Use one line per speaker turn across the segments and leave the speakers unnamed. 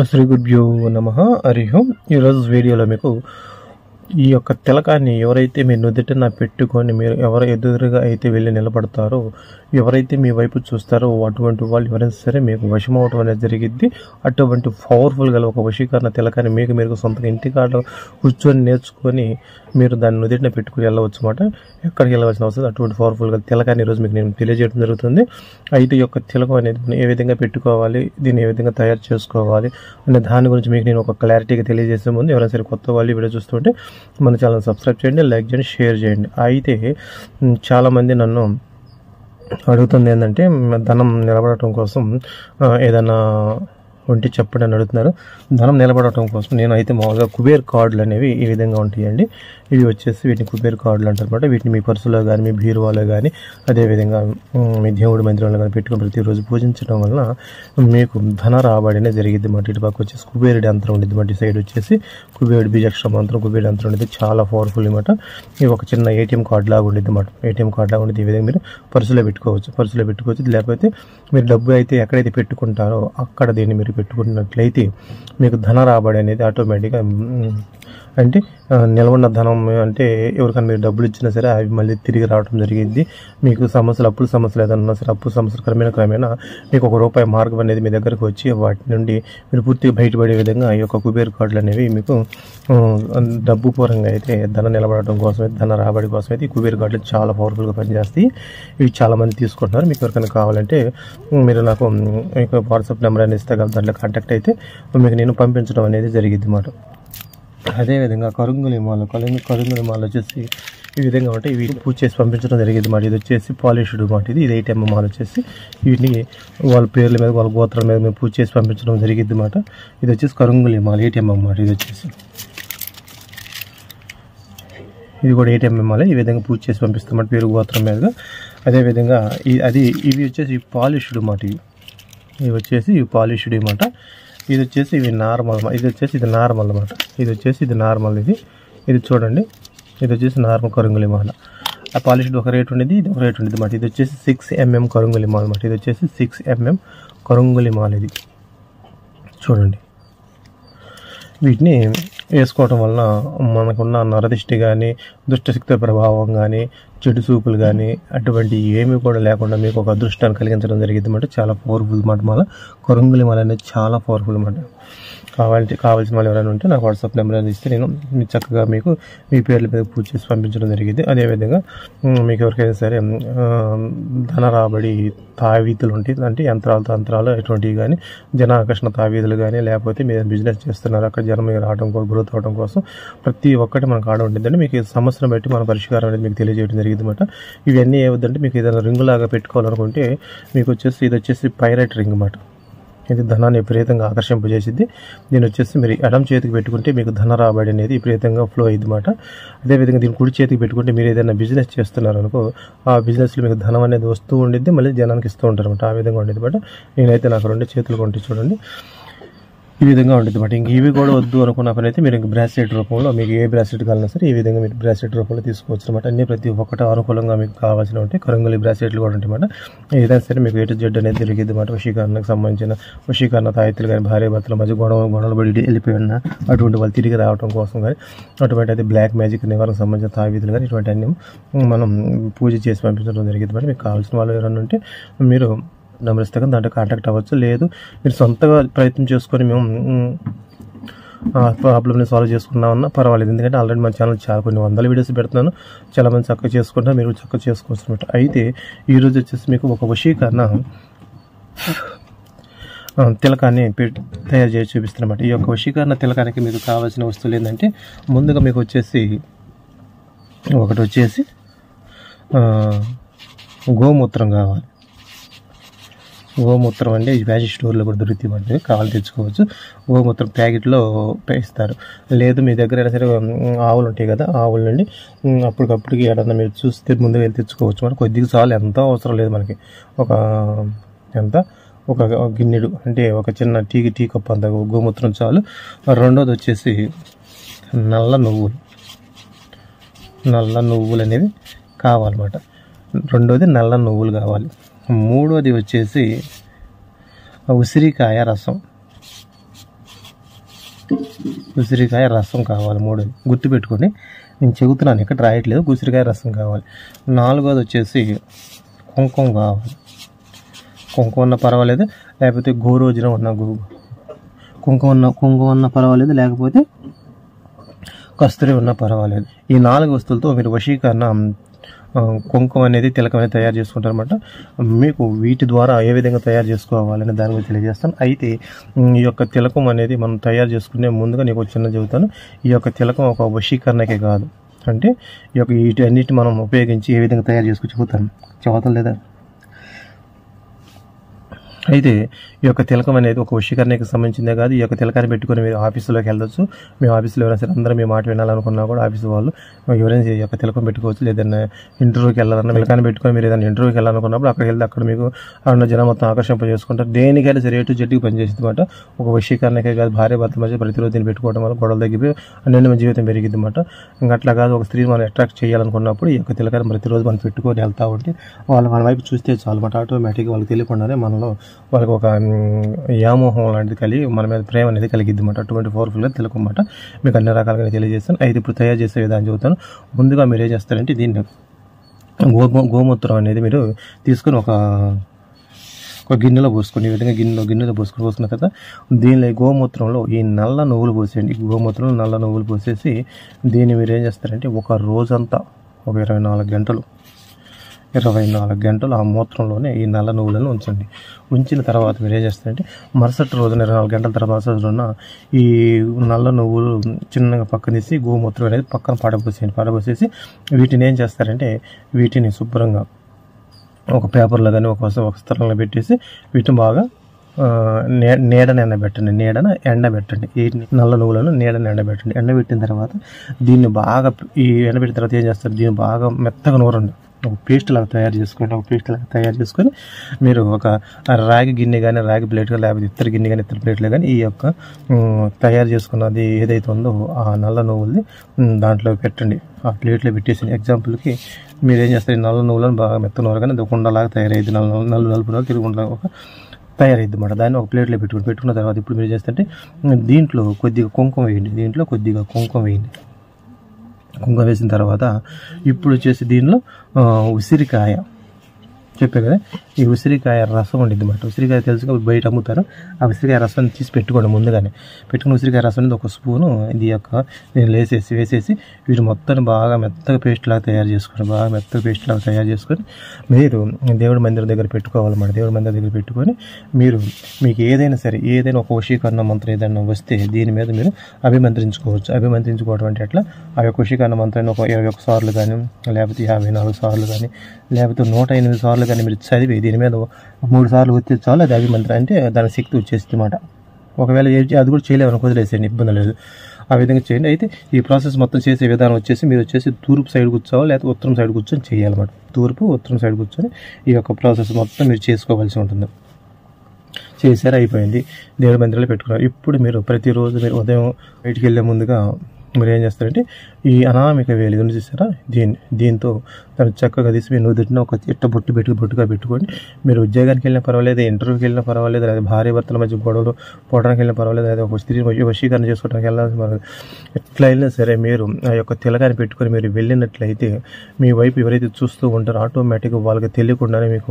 శ్రీ గురుభ్యో నమః. హరి ఓం. ఈరోజు వీడియోలో మీకు ఈ యొక్క తిలకాన్ని ఎవరైతే మీ నుదుటిన పెట్టుకొని మీరు ఎవరు ఎదురుగా అయితే వెళ్ళి నిలబడతారో, ఎవరైతే మీ వైపు చూస్తారో అటువంటి వాళ్ళు ఎవరైనా సరే మీకు వశం అవటం అనేది జరిగిద్ది. అటువంటి పవర్ఫుల్ గల ఒక వశీకరణ తిలకాన్ని మీరు సొంతంగా ఇంటికాడ కూర్చొని నేర్చుకొని మీరు దాన్ని నుదుటిన పెట్టుకుని వెళ్ళవచ్చు అన్నమాట. ఎక్కడికి వెళ్ళవలసిన అవసరం అటువంటి పవర్ఫుల్ గల తిలకాన్ని ఈరోజు మీకు నేను తెలియజేయడం జరుగుతుంది. అయితే ఈ యొక్క తిలకం అనేది ఏ విధంగా పెట్టుకోవాలి, దీన్ని ఏ విధంగా తయారు చేసుకోవాలి అనే దాని గురించి మీకు నేను ఒక క్లారిటీగా తెలియజేసే ముందు ఎవరైనా సరే కొత్త వాళ్ళు వీడియో చూస్తుంటే మన ఛానల్ సబ్స్క్రైబ్ చేయండి, లైక్ చేయండి, షేర్ చేయండి. అయితే చాలామంది నన్ను అడుగుతుంది ఏంటంటే ధనం నిలబడటం కోసం ఏదైనా ఉంటే చెప్పండి అని అడుగుతున్నారు. ధనం నిలబడటం కోసం నేను అయితే మామూలుగా కుబేర్ కార్డులు అనేవి ఈ విధంగా ఉంటాయండి. ఇవి వచ్చేసి వీటిని కుబేర్ కార్డులు అంటారు అనమాట. వీటిని మీ పర్సులో కానీ మీ బీరువాలో కానీ అదేవిధంగా మీ దేవుడి మందిరంలో కానీ పెట్టుకుని ప్రతిరోజు పూజించడం వలన మీకు ధన రాబడి అనేది జరిగిద్ది అన్నమాట. ఇటు పక్క వచ్చేసి కుబేరుడి యంత్రం ఉండిద్ది అన్నమాట. ఈ సైడ్ వచ్చేసి కుబేరుడి బీజాక్షర మంత్రం కుబేరుడి యంత్రం ఉండేది, చాలా పవర్ఫుల్ అనమాట. ఇది ఒక చిన్న ఏటీఎం కార్డు లాగా ఉండేది అన్నమాట. ఏటీఎం కార్డు లాగా ఉండేది. ఈ విధంగా మీరు పర్సులో పెట్టుకోవచ్చు. లేకపోతే మీరు డబ్బు అయితే ఎక్కడైతే పెట్టుకుంటారో అక్కడ దీన్ని మీరు పెట్టుకున్నట్లయితే మీకు ధన రాబడి అనేది ఆటోమేటిక్గా అంటే నిలబడిన ధనం అంటే ఎవరికైనా మీరు డబ్బులు ఇచ్చినా సరే అవి మళ్ళీ తిరిగి రావడం జరిగింది. మీకు అప్పుల సమస్యలు ఏదైనా ఉన్నా సరే అప్పుల సమస్యలు క్రమేణా మీకు ₹1 మార్గం అనేది మీ దగ్గరకు వచ్చి వాటి నుండి మీరు పూర్తిగా బయటపడే విధంగా ఈ యొక్క కుబేర్ కార్డులు అనేవి మీకు డబ్బు పూర్వంగా అయితే ధన నిలబడటం కోసం అయితే ధన రాబడి కోసం అయితే ఈ కుబేర్ కార్డులు చాలా పవర్ఫుల్గా పనిచేస్తాయి. ఇవి చాలామంది తీసుకుంటున్నారు. మీకు ఎవరికైనా కావాలంటే మీరు నాకు మీకు వాట్సాప్ నెంబర్ అనేది ఇస్తే కదా, దాంట్లో కాంటాక్ట్ అయితే మీకు నేను పంపించడం అనేది జరిగింది అన్నమాట. అదేవిధంగా కరుంగులి మాల వచ్చేసి ఈ విధంగా ఉంటాయి. వీటిని పూజ చేసి పంపించడం జరిగింది అన్నమాట. ఇది వచ్చేసి పాలిష్డ్ అన్నమాట. ఇది 8mm మాల వచ్చేసి వీటిని వాళ్ళ పేర్ల మీద వాళ్ళ గోత్రాల మీద మేము పూజ చేసి పంపించడం జరిగింది అన్నమాట. ఇది వచ్చేసి కరుంగులి మాల 8mm అన్నమాట. ఇది కూడా 8mm మాల. ఈ విధంగా పూజ చేసి పంపిస్తామన్నమాట పేరు గోత్రం మీదుగా. అదేవిధంగా ఇవి వచ్చేసి పాలిష్డ్ అన్నమాట. ఇవి వచ్చేసి పాలిష్డ్ అన్నమాట. ఇది వచ్చేసి ఇవి నార్మల్. ఇది నార్మల్ అన్నమాట. ఇది నార్మల్. ఇది చూడండి, ఇది వచ్చేసి నార్మల్ కరుంగులి మాల. ఆ పాలిష్డ్ ఒక రేట్ ఉండేది, ఇది ఒక రేట్ ఉండేది అన్నమాట. ఇది వచ్చేసి 6mm కరుంగులి మాల అన్నమాట. ఇది వచ్చేసి 6mm కరుంగులి మాల. ఇది చూడండి. వీటిని వేసుకోవటం వలన మనకున్న నరదిష్టి కానీ దుష్టశక్తి ప్రభావం కానీ చెడు చూపులు కానీ అటువంటి ఏమీ కూడా లేకుండా మీకు ఒక అదృష్టాన్ని కలిగించడం జరిగింది అన్నమాట. చాలా పవర్ఫుల్ అన్నమాట. మాల కరుంగులి మాల అనేది చాలా పవర్ఫుల్ అన్నమాట. కావాల్సిన వాళ్ళు ఎవరైనా ఉంటే నాకు వాట్సాప్ నెంబర్ అనేది ఇస్తే నేను చక్కగా మీకు మీ పేర్ల మీద పూజ చేసి పంపించడం జరిగింది. అదేవిధంగా మీకు ఎవరికైనా సరే ధన రాబడి తావీదులు ఉంటాయి, అంటే తంత్రాలు ఎటువంటివి కానీ జనాకర్షణ తావీదులు కానీ, లేకపోతే మీరు బిజినెస్ చేస్తున్నారు అక్కడ జనం రావడం కోసం గ్రోత్ అవడం కోసం ప్రతి ఒక్కటి మనకు ఆడ ఉంటుందండి. మీకు సంవత్సరం బట్టి మన పరిష్కారం అనేది మీకు తెలియజేయడం జరిగింది అన్నమాట. ఇవన్నీ ఏవద్దంటే మీకు ఏదైనా రింగ్ లాగా పెట్టుకోవాలనుకుంటే మీకు వచ్చేసి ఇది వచ్చేసి పైరైట్ రింగ్ అన్నమాట. ఇది ధనాన్ని విపరీతంగా ఆకర్షింపజేసింది. దీని వచ్చేసి మీరు ఎడమ చేతికి పెట్టుకుంటే మీకు ధన రాబడి అనేది విపరీతంగా ఫ్లో అయ్యింది అన్నమాట. అదేవిధంగా దీన్ని కుడి చేతికి పెట్టుకుంటే మీరు ఏదైనా బిజినెస్ చేస్తున్నారు అనుకో, ఆ బిజినెస్లో మీకు ధనం అనేది వస్తూ ఉండిద్ది, మళ్ళీ జనానికి ఇస్తూ ఉంటారు అనమాట. ఆ విధంగా ఉండేది అన్నమాట. నేనైతే నాకు 2 చేతులు కొంటే చూడండి ఈ విధంగా ఉంటుంది అన్నమాట. ఇంక ఇవి కూడా వద్దు అనుకున్న పని అయితే మీరు బ్రాస్లెట్ రూపంలో మీకు ఏ బ్రాస్లెట్ కావాలన్నా సరే ఈ విధంగా మీరు బ్రాస్లెట్ రూపంలో తీసుకోవచ్చు అనమాట. అన్ని ప్రతి ఒక్కటి అనుకూలంగా మీకు కావాల్సిన ఉంటాయి. కరుంగులి బ్రాస్లెట్లు కూడా ఉంటాయి అన్నమాట. ఏదైనా సరే మీకు A to Z అనేది జరిగింది అన్నమాట. వశీకరణకు సంబంధించిన వశీకరణ తాయితులు కానీ, భార్య భర్తల మధ్య గొడవలు పడి వెళ్ళిపోయినా అటువంటి వాళ్ళు తిరిగి రావడం కోసం కానీ, అటువంటి అయితే బ్లాక్ మ్యాజిక్ నివారణకు సంబంధించిన తాయితులు కానీ ఇటువంటి అన్ని మనం పూజ చేసి పంపించడం జరిగింది అన్నమాట. మీకు కావాల్సిన వాళ్ళు ఎవరైనా ఉంటే మీరు నెంబర్ ఇస్తే కానీ దాంట్లో కాంటాక్ట్ అవ్వచ్చు. లేదు మీరు సొంతగా ప్రయత్నం చేసుకొని మేము ప్రాబ్లమ్ని సాల్వ్ చేసుకున్నామన్నా పర్వాలేదు. ఎందుకంటే ఆల్రెడీ మన ఛానల్ చాలా కొన్ని 100 వీడియోస్ పెడుతున్నాను. చాలామంది చక్కగా చేసుకుంటారు, మీరు చక్కగా చేసుకోవచ్చు అనమాట. అయితే ఈరోజు వచ్చేసి మీకు ఒక వశీకరణ తిలకాన్ని తయారు చేసి చూపిస్తున్నమాట. ఈ యొక్క వశీకరణ తిలకానికి మీకు కావాల్సిన వస్తువులు ఏంటంటే ముందుగా మీకు వచ్చేసి ఒకటి వచ్చేసి గోమూత్రం కావాలి. గోమూత్రం అంటే ఈ మ్యాజిక్ స్టోర్లో కూడా దొరుకుతాయి, కావాలి తెచ్చుకోవచ్చు. గోమూత్రం ప్యాకెట్లో ఇస్తారు. లేదు మీ దగ్గర అయినా సరే ఆవులు ఉంటాయి కదా, ఆవుల నుండి అప్పటికప్పటికి ఏదన్నా మీరు చూస్తే ముందుగా వెళ్ళి తెచ్చుకోవచ్చు. మనకు కొద్దిగా చాలు, ఎంత అవసరం లేదు మనకి. ఒక గిన్నెడు అంటే ఒక చిన్న టీ కప్ అంత గోమూత్రం చాలు. రెండోది వచ్చేసి నల్ల నువ్వులు అనేవి కావాలన్నమాట. రెండోది నల్ల నువ్వులు కావాలి. మూడోది వచ్చేసి ఉసిరికాయ రసం. ఉసిరికాయ రసం కావాలి. 3 గుర్తుపెట్టుకోండి, నేను చెబుతున్నాను ఇక్కడ రాయట్లేదు. ఉసిరికాయ రసం కావాలి. 4వది వచ్చేసి కుంకుమ కావాలి. కుంకుమ ఉన్న పర్వాలేదు, లేకపోతే గోరోజున ఉన్న కుంకుమ ఉన్న పర్వాలేదు, లేకపోతే కస్తూరి ఉన్న పర్వాలేదు. ఈ 4 వస్తువులతో మీరు వశీకరణ కుంకుమ అనేది తిలకం అనేది తయారు చేసుకుంటారనమాట. మీకు వీటి ద్వారా ఏ విధంగా తయారు చేసుకోవాలని దాని గురించి తెలియజేస్తాను. అయితే ఈ యొక్క తిలకం అనేది మనం తయారు చేసుకునే ముందుగా నీకు చిన్న చెబుతాను. ఈ యొక్క తిలకం ఒక వశీకరణకే కాదు, అంటే ఈ యొక్క వీటన్నిటి మనం ఉపయోగించి ఏ విధంగా తయారు చేసుకుని చెబుతాను లేదా. అయితే ఈ యొక్క తిలకం అనేది ఒక వశీకరణకి సంబంధించిందే కాదు. ఈ యొక్క తిలకాన్ని పెట్టుకుని మీరు ఆఫీసులోకి వెళ్ళొచ్చు. మీ ఆఫీసులో ఎవరైనా సరే అందరూ మీ మాట వినాలనుకున్నా కూడా ఆఫీసు వాళ్ళు ఎవరైనా ఈ యొక్క తిలకం పెట్టుకోవచ్చు. లేదన్నా ఇంటర్వ్యూకి వెళ్ళాలన్నా తిలకాన్ని పెట్టుకొని మీరు ఏదైనా ఇంటర్వ్యూకి వెళ్ళాలనుకున్నప్పుడు అక్కడికి వెళ్తే అక్కడ మీకు అన్న జనం మొత్తం ఆకర్షింపజేసుకుంటారు. దేనికైనా సరే టు జట్టుకి పనిచేస్తుంది అనమాట. ఒక వశీకరణకే కాదు, భార్య భర్త మధ్య ప్రతిరోజు దీన్ని పెట్టుకోవడం వల్ల గొడవలు తగ్గిపోయి అన్యోన్య జీవితం పెరిగింది అనమాట. ఇంకా అట్లా కాదు, ఒక స్త్రీని మనం అట్రాక్ట్ చేయాలనుకున్నప్పుడు ఈ యొక్క తిలకాన్ని ప్రతిరోజు మనం పెట్టుకొని వెళ్తా ఉంటే వాళ్ళు మన వైపు చూస్తే చాలు అనమాట. ఆటోమేటిక్గా వాళ్ళకి తెలియకుండానే మనలో వాళ్ళకి ఒక వ్యామోహం లాంటిది కలిగి మన మీద ప్రేమ అనేది కలిగిద్ది అనమాట. అటువంటి పవర్ఫుల్గా తిలకమాట మీకు అన్ని రకాలుగా తెలియజేస్తాను. అయితే ఇప్పుడు తయారు చేసే విధానం చెబుతాను. ముందుగా మీరు ఏం చేస్తారంటే దీన్ని గోమూత్రం అనేది మీరు తీసుకొని ఒక గిన్నెలో పోసుకొని, ఈ విధంగా గిన్నెలో పోసుకున్న తర్వాత దీనిలో గోమూత్రంలో ఈ నల్ల నువ్వులు పోసేయండి. గోమూత్రంలో నల్ల నువ్వులు పోసేసి దీన్ని మీరు ఏం చేస్తారంటే ఒక రోజంతా ఒక 24 గంటలు ఆ మూత్రంలోనే ఈ నల్ల నువ్వులను ఉంచండి. ఉంచిన తర్వాత మీరు ఏం చేస్తారంటే మరుసటి రోజున 24 గంటల తర్వాత రోజున ఈ నల్ల నువ్వులు చిన్నగా పక్కన తీసి గోమూత్రం అనేది పక్కన పడబోసేసి వీటిని ఏం చేస్తారంటే వీటిని శుభ్రంగా ఒక పేపర్లో కానీ ఒక వస్త్రంలో పెట్టేసి వీటిని బాగా నీడన ఎండబెట్టండి. ఈ నల్ల నువ్వులను నీడన ఎండబెట్టండి. ఎండబెట్టిన తర్వాత దీన్ని బాగా ఎండబెట్టిన తర్వాత ఏం చేస్తారు, దీన్ని బాగా మెత్తగా నూరండి. ఒక పేస్ట్ లాగా తయారు చేసుకొని మీరు ఒక రాగి గిన్నె కానీ రాగి ప్లేట్ కానీ లేకపోతే ఇత్తడి గిన్నె కానీ ఇత్తడి ప్లేట్లో కానీ ఈ యొక్క తయారు చేసుకున్నది ఏదైతే ఉందో ఆ నల్ల నువ్వుల్ని దాంట్లో పెట్టండి. ఆ ప్లేట్లో పెట్టేసి ఎగ్జాంపుల్కి మీరు ఏం చేస్తారు, ఈ నల్ల నువ్వులను బాగా మెత్త నూరగానే అది కుండలాగా తయారైంది. నలుపు తిరుగుండా ఒక తయారైద్ది అన్నమాట. దాన్ని ఒక ప్లేట్లో పెట్టుకున్న తర్వాత ఇప్పుడు మీరు చేస్తుంటే దీంట్లో కొద్దిగా కుంకుమ వేయండి. కుంకుమ వేసిన తర్వాత ఇప్పుడు వచ్చేసి దీనిలో ఉసిరికాయ చెప్పే కదా, ఈ ఉసిరికాయ రసం ఉండిద్ది అన్నమాట. ఉసిరికాయ తెలుసు కాబట్టి బయట అమ్ముతారు. ఆ ఉసిరికాయ రసాన్ని తీసి పెట్టుకోండి. ముందుగానే పెట్టుకున్న ఉసిరికాయ రసం అనేది ఒక స్పూను ఇది యొక్క దీన్ని వేసేసి వీటి మొత్తాన్ని బాగా మెత్తగా పేస్ట్ లాగా తయారు చేసుకొని మీరు దేవుడి మందిరం దగ్గర పెట్టుకోవాలన్నమాట. దేవుడి మందిరం దగ్గర పెట్టుకొని మీకు ఏదైనా ఒక వశీకరణ మంత్రం ఏదైనా వస్తే దీని మీద మీరు అభిమంత్రించుకోవడం అంటే ఎట్లా, ఆ యొక్క వశీకరణ మంత్రాన్ని ఒక 21 సార్లు కానీ లేకపోతే 54 సార్లు కానీ లేకపోతే 108 సార్లు కానీ మీరు చదివి దీని మీద 3 సార్లు వచ్చే చాలు. అది అభిమంత్రం అంటే దాని శక్తి వచ్చేస్తుంది అన్నమాట. ఒకవేళ అది కూడా చేయలేమని వదిలేసేయండి, ఇబ్బంది లేదు. ఆ విధంగా చేయండి. అయితే ఈ ప్రాసెస్ మొత్తం చేసే విధానం మీరు తూర్పు సైడ్ కూర్చోవాలి లేకపోతే ఉత్తరం సైడ్ కూర్చొని చేయాలన్నమాట. ఉత్తరం సైడ్ కూర్చొని ఈ యొక్క ప్రాసెస్ మొత్తం మీరు చేసుకోవాల్సి ఉంటుంది. చేశారు, అయిపోయింది. దేవుడి మందిరంలో పెట్టుకున్నారు. ఇప్పుడు మీరు ప్రతిరోజు మీరు ఉదయం బయటికి వెళ్ళే ముందుగా మీరు ఏం చేస్తారంటే ఈ అనామిక వేలు ఇది చూసారా, దీంతో దాన్ని చక్కగా తీసి మీరు నుదుటిన ఒక చిట్ట బొట్టుగా పెట్టుకొని మీరు ఉద్యోగానికి వెళ్ళినా పర్వాలేదు, ఇంటర్వ్యూకి వెళ్ళినా పర్వాలేదు, లేదా భార్య భర్తల మధ్య గొడవలు పోవడానికి వెళ్ళినా పర్వాలేదు, లేదా ఒక స్త్రీ వశీకరణ చేసుకోవడానికి వెళ్ళాల్సిన పర్వాలేదు. ఎట్లా వెళ్ళినా సరే మీరు ఆ యొక్క తిలకాన్ని పెట్టుకొని మీరు వెళ్ళినట్లయితే మీ వైపు ఎవరైతే చూస్తూ ఉంటారో ఆటోమేటిక్గా వాళ్ళకి తెలియకుండానే మీకు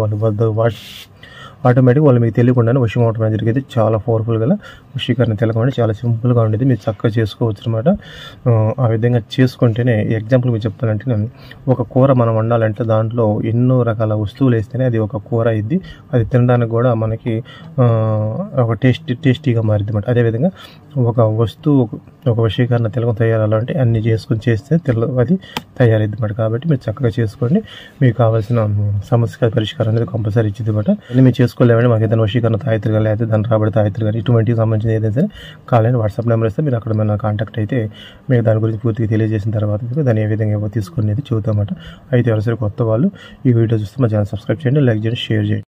ఆటోమేటిక్గా వాళ్ళు మీకు తెలియకుండానే వశం అవడం జరిగేది. చాలా పవర్ఫుల్ గల వశీకరణ తిలకం అంటే చాలా సింపుల్గా ఉండేది. మీరు చక్కగా చేసుకోవచ్చు అనమాట. ఆ విధంగా చేసుకుంటేనే ఎగ్జాంపుల్ మీరు చెప్తానంటే ఒక కూర మనం వండాలంటే దాంట్లో ఎన్నో రకాల వస్తువులు వేస్తేనే అది ఒక కూర అయింది. అది తినడానికి కూడా మనకి ఒక టేస్టీగా మారింది అనమాట. అదేవిధంగా ఒక వస్తువు ఒక వశీకరణ తిలకం తయారాలంటే అన్ని చేసుకొని చేస్తే అది తయారైద్ది అనమాట. కాబట్టి మీరు చక్కగా చేసుకోండి. మీకు కావాల్సిన సమస్య పరిష్కారం అనేది కంపల్సరీ ఇచ్చింది అనమాట. మీరు చేసుకోలేమంటే మాకు ఏదైనా వశీకరణ తాయితులు కానీ లేకపోతే దాని రాబడి తాయితులు కానీ ఇటువంటికి సంబంధించిన ఏదైనా సరే కావాలని వాట్సాప్ నెంబర్ ఇస్తే మీరు అక్కడ మన కాంటాక్ట్ అయితే మీకు దాని గురించి పూర్తిగా తెలియజేసిన తర్వాత మీకు దాన్ని ఏ విధంగా తీసుకునేది చెబుతామన్నమాట. అయితే ఎవరైనా సరే కొత్త వాళ్ళు ఈ వీడియో చూస్తే మా ఛానల్ సబ్స్క్రైబ్ చేయండి, లైక్ చేయండి, షేర్ చేయండి.